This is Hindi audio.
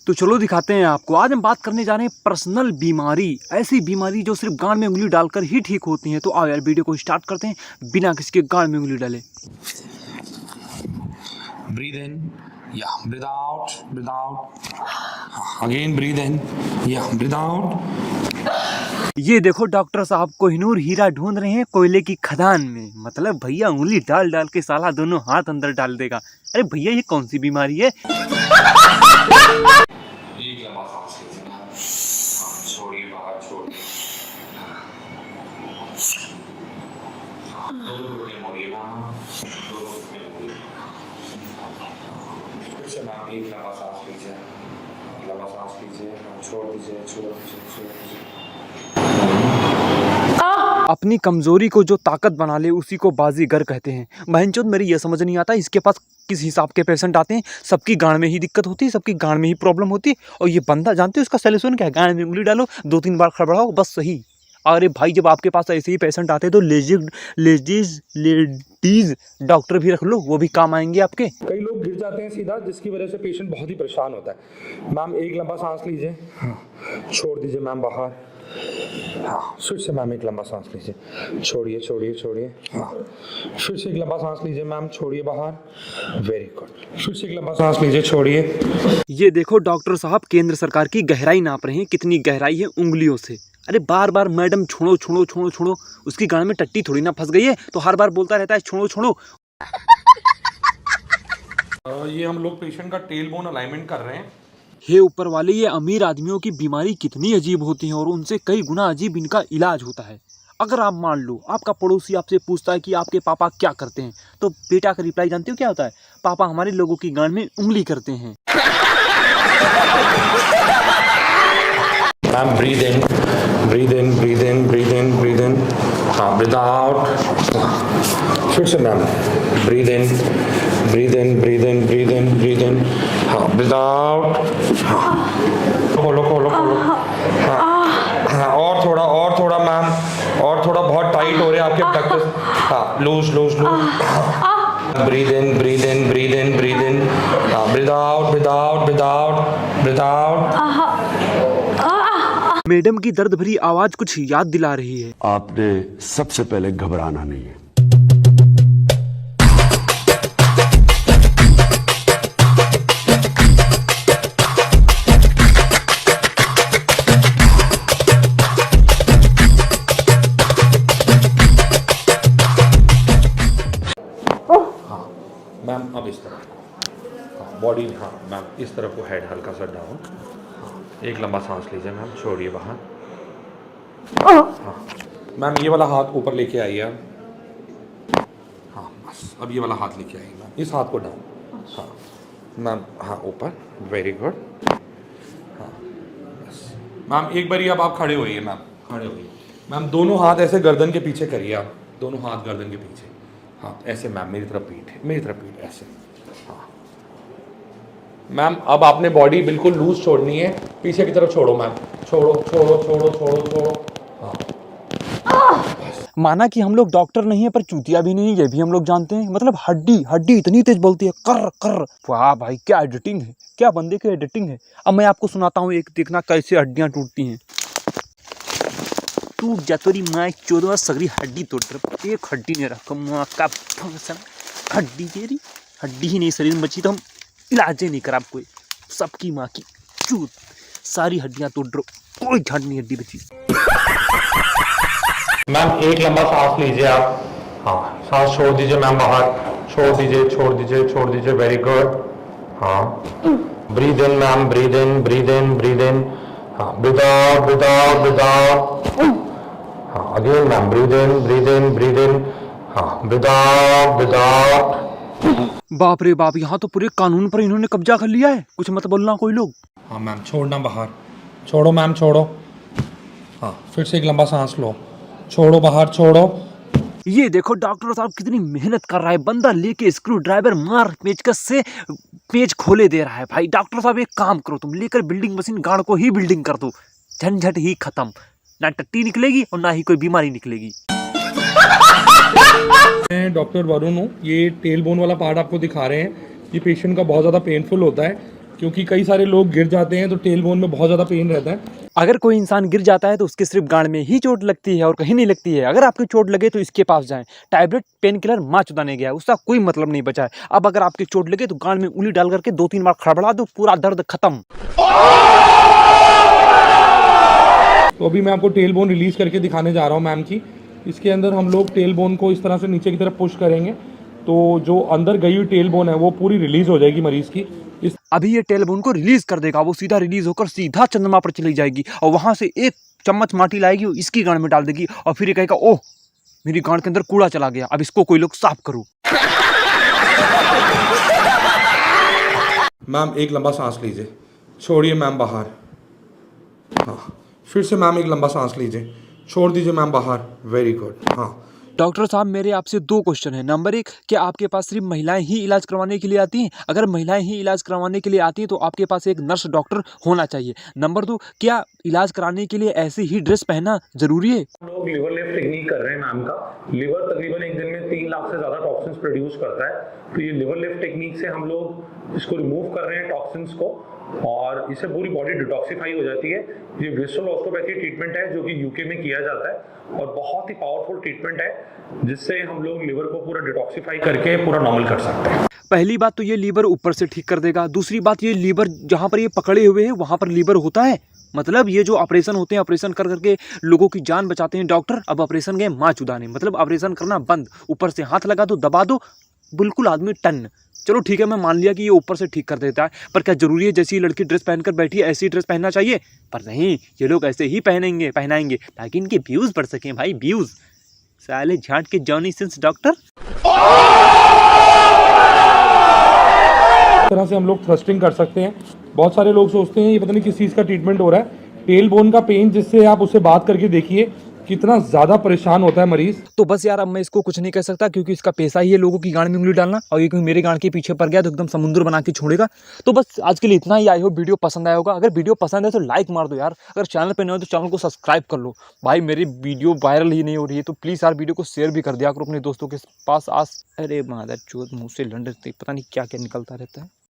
तो चलो दिखाते हैं आपको। आज हम बात करने जा रहे हैं पर्सनल बीमारी, ऐसी बीमारी जो सिर्फ गांड में उंगली डालकर ही ठीक होती हैं। तो आओ यार वीडियो को स्टार्ट करते हैं बिना किसी के गांड में उंगली डाले। Breathe in, yeah, breathe out, breathe out. Again breathe in, yeah, breathe out. ये देखो डॉक्टर साहब कोहिनूर हीरा ढूंढ रहे हैं कोयले की खदान में। मतलब भैया उंगली डाल डाल के साला दोनों हाथ अंदर डाल देगा। अरे भैया ये कौन सी बीमारी है? एक लंबा सांस लीजिए, छोड़िए बाहर, छोड़िए। दो घुटने मोड़िए, दो घुटने मोड़िए। फिर से मैम एक लंबा सांस लीजिए, लंबा सांस लीजिए, छोड़ दीजिए, छोड़ दीजिए, छोड़ दीजिए। अपनी कमजोरी को जो ताकत बना ले उसी को बाजीगर कहते हैं। बहनचोद मेरी ये समझ नहीं आता इसके पास किस हिसाब के पेशेंट आते हैं। सबकी गांड में ही दिक्कत होती है, सबकी गांड में ही प्रॉब्लम होती है। और ये बंदा जानते हो इसका सलूशन क्या है? गांड में उंगली डालो, 2-3 बार खड़बड़ाओ, बस सही। अरे भाई जब आपके पास ऐसे ही पेशेंट आते हैं तो लेडीज डॉक्टर भी रख लो, वो भी काम आएंगे आपके। कई लोग गिर जाते हैं सीधा, जिसकी वजह से पेशेंट बहुत ही परेशान होता है। मैम एक लंबा सांस लीजिए, छोड़ दीजिए मैम बाहर। हाँ, फिर से मैम एक लंबा सांस लीजिए, छोड़िए, छोड़िए, छोड़िए। हाँ, फिर से एक लंबा सांस लीजिए मैम, छोड़िए बाहर। Very good. फिर से एक लंबा सांस लीजिए, छोड़िए। ये देखो डॉक्टर साहब केंद्र सरकार की गहराई नाप रहे हैं, कितनी गहराई है उंगलियों से। अरे बार बार मैडम छोड़ो छोड़ो छोड़ो छोड़ो, उसकी गांड में टट्टी थोड़ी ना फंस गई है तो हर बार बोलता रहता है छोड़ो छोड़ो। ये हम लोग पेशेंट का टेल बोन अलाइनमेंट कर रहे हैं। हे ऊपर वाले, ये अमीर आदमियों की बीमारी कितनी अजीब होती है और उनसे कई गुना अजीब इनका इलाज होता है। अगर आप मान लो आपका पड़ोसी आपसे पूछता है कि आपके पापा क्या करते हैं, तो बेटा का रिप्लाई जानते हो क्या होता है? पापा हमारे लोगों की गांड में उंगली करते हैं। Ma'am breathe in, breathe in, breathe in, breathe in, breathe in. हाँ, ब्रीद आउट। फिर से ma'am breathe in, breathe in, breathe in, breathe in, breathe in. हाँ, ब्रीद आउट। हाँ, खोलो खोलो खोलो। हाँ हाँ, और थोड़ा मैम, और थोड़ा। बहुत टाइट हो रहे हैं आपके abductors। हाँ, loose loose loose. Breathe in, breathe in, breathe in, breathe in. हाँ, breathe out, breathe out, breathe out, breathe out. Madam की दर्द भरी आवाज कुछ याद दिला रही है। आपने सबसे पहले घबराना नहीं है। मैम अब इस तरफ, हाँ बॉडी, हाँ मैम इस तरफ को हेड हल्का सा डाउन। हाँ, एक लंबा सांस लीजिए मैम, छोड़िए बाहर। हाँ मैम ये वाला हाथ ऊपर लेके आइए आप। हाँ बस, अब ये वाला हाथ लेके आइए मैम, इस हाथ को डाउन। हाँ मैम, हाँ ऊपर, वेरी गुड। हाँ बस मैम, एक बारी अब आप खड़े होइए मैम, खड़े होइए मैम। दोनों हाथ ऐसे गर्दन के पीछे करिए आप, दोनों हाथ गर्दन के पीछे। हाँ ऐसे मैम, मेरी तरफ पीठ है, मेरी तरफ पीठ, ऐसे। हाँ मैम अब आपने बॉडी बिल्कुल लूज छोड़नी है, पीछे की तरफ छोड़ो मैम, छोड़ो छोड़ो छोड़ो छोड़ो छोड़ो। हाँ माना कि हम लोग डॉक्टर नहीं है पर चूतिया भी नहीं, ये भी हम लोग जानते हैं। मतलब हड्डी हड्डी इतनी तेज बोलती है, कर कर। वाह भाई क्या एडिटिंग है, क्या बंदे की एडिटिंग है। अब मैं आपको सुनाता हूँ एक, देखना कैसे हड्डियाँ टूटती हैं। टूट जा तोरी माँ चोदवा सगरी हड्डी तोड़, एक हड्डी नहीं रखा माँ का फंक्शन। हड्डी तेरी हड्डी ही नहीं शरीर में बची तो हम इलाज ही नहीं करा कोई। सबकी माँ की चूत, सारी हड्डियाँ तोड़ रहो, कोई झड़ नहीं हड्डी बची। मैम एक लंबा सांस लीजिए आप। हाँ सांस छोड़ दीजिए मैम बाहर, छोड़ दीजिए, छोड़ दीजिए, छोड़ दीजिए, वेरी गुड। हाँ breathe in ma'am, breathe in, breathe in, breathe in. हाँ breathe out, breathe out, breathe out. हाँ again ma'am, breathe in, breathe in, breathe in. हाँ ब्रीद आउट, ब्रीद आउट। बाप रे बाप, यहाँ तो पूरे कानून पर इन्होंने कब्जा कर लिया है, कुछ मत बोलना कोई लोग। हाँ मैम छोड़ना बाहर, छोड़ो मैम, छोड़ो। हाँ फिर से एक लंबा सांस लो, छोड़ो बाहर, छोड़ो। ये देखो डॉक्टर साहब कितनी मेहनत कर रहा है, बंदा लेके स्क्रू ड्राइवर मार पेचकस से पेच खोले दे रहा है। भाई डॉक्टर साहब एक काम करो, तुम लेकर बिल्डिंग मशीन गार्ड को ही बिल्डिंग कर दो, झंझट ही खत्म। ना टट्टी निकलेगी और ना ही कोई बीमारी निकलेगी। मैं डॉक्टर वरुण हूँ। ये टेल बोन वाला पार्ट आपको दिखा रहे हैं। ये पेशेंट का बहुत ज़्यादा पेनफुल होता है क्योंकि कई सारे लोग गिर जाते हैं तो टेल बोन में बहुत ज़्यादा पेन रहता है। अगर कोई इंसान गिर जाता है तो उसके सिर्फ गांड में ही चोट लगती है और कहीं नहीं लगती है। अगर आपकी चोट लगे तो इसके पास जाएं। टैबलेट पेन किलर माँ चुदाने गया है, उसका कोई मतलब नहीं बचा है। अब अगर आपकी चोट लगे तो गांड में उंगली डाल करके 2-3 बार खड़बड़ा दो, पूरा दर्द खत्म। तो अभी मैं आपको टेल बोन रिलीज करके दिखाने जा रहा हूँ मैम की। इसके अंदर हम लोग टेल बोन को इस तरह से नीचे की तरफ पुश करेंगे तो जो अंदर गई हुई टेल बोन है वो पूरी रिलीज हो जाएगी मरीज की। अभी ये टेल बोन को रिलीज कर देगा, वो सीधा रिलीज होकर सीधा चंद्रमा पर चली जाएगी और वहां से एक चम्मच माटी लाएगी, वो इसकी गांड में डाल देगी और फिर ये कहेगा ओह मेरी गांड के अंदर कूड़ा चला गया, अब इसको कोई लोग साफ करो। मैम एक लंबा सांस लीजिए, छोड़िए मैम बाहर। हाँ, फिर से मैम एक लंबा सांस लीजिए, छोड़ दीजिए मैम बाहर। Very good. हाँ डॉक्टर साहब मेरे आपसे 2 क्वेश्चन है। नंबर 1, क्या आपके पास सिर्फ महिलाएं ही इलाज करवाने के लिए आती हैं? अगर महिलाएं ही इलाज करवाने के लिए आती हैं तो आपके पास एक नर्स डॉक्टर होना चाहिए। नंबर 2, क्या इलाज कराने के लिए ऐसी ही ड्रेस पहनना जरूरी है? हम लोग लिवर लिफ्ट टेक्निक कर रहे हैं मैम का। लिवर तकरीबन एक दिन में 3 लाख से ज़्यादा टॉक्सिन्स प्रोड्यूस करता है, तो ये लिवर लिफ्ट टेक्निक से हम लोग इसको रिमूव कर रहे हैं टॉक्सिन्स को, और इससे पूरी बॉडी डिटॉक्सिफाई हो जाती है। ये विजुअल ऑस्टियोपैथी ट्रीटमेंट है जो कि यूके में किया जाता है और बहुत ही पावरफुल ट्रीटमेंट है जिससे हम लोग लिवर को पूरा डिटॉक्सिफाई करके पूरा नॉर्मल कर सकते हैं। पहली बात तो ये लीवर ऊपर से ठीक कर देगा। दूसरी बात, ये लीवर जहाँ पर ये पकड़े हुए हैं वहाँ पर लीवर होता है। मतलब ये जो ऑपरेशन होते हैं, ऑपरेशन कर करके लोगों की जान बचाते हैं डॉक्टर, अब ऑपरेशन गए माँ चुदाने, मतलब ऑपरेशन करना बंद। ऊपर से हाथ लगा दो, दबा दो, बिल्कुल आदमी टन। चलो ठीक है, मैं मान लिया कि ये ऊपर से ठीक कर देता है, पर क्या जरूरी है जैसी लड़की ड्रेस पहनकर बैठी है ऐसी ड्रेस पहनना चाहिए? पर नहीं, ये लोग ऐसे ही पहनाएंगे ताकि इनके व्यूज बढ़ सकें भाई, व्यूज। साले झाट के जॉनी सिंस डॉक्टर। इस तरह से हम लोग थ्रस्टिंग कर सकते हैं। बहुत सारे लोग सोचते हैं ये पता नहीं किस चीज़ का ट्रीटमेंट हो रहा है। टेल बोन का पेन, जिससे आप उससे बात करके देखिए कितना ज़्यादा परेशान होता है मरीज। तो बस यार, अब मैं इसको कुछ नहीं कह सकता क्योंकि इसका पेशा ही है लोगों की गांड में उंगली डालना, और ये क्योंकि मेरे गांड के पीछे पड़ गया तो एकदम समुद्र बना के छोड़ेगा। तो बस आज के लिए इतना ही। आई होप वीडियो पसंद आया होगा। अगर वीडियो पसंद है तो लाइक मार दो यार। अगर चैनल पे नए हो तो चैनल को सब्सक्राइब कर लो भाई। मेरी वीडियो वायरल ही नहीं हो रही है तो प्लीज़ यार वीडियो को शेयर भी कर दिया करो अपने दोस्तों के पास। अरे मादर चोद, मुँह से लंडे पता नहीं क्या क्या निकलता रहता है।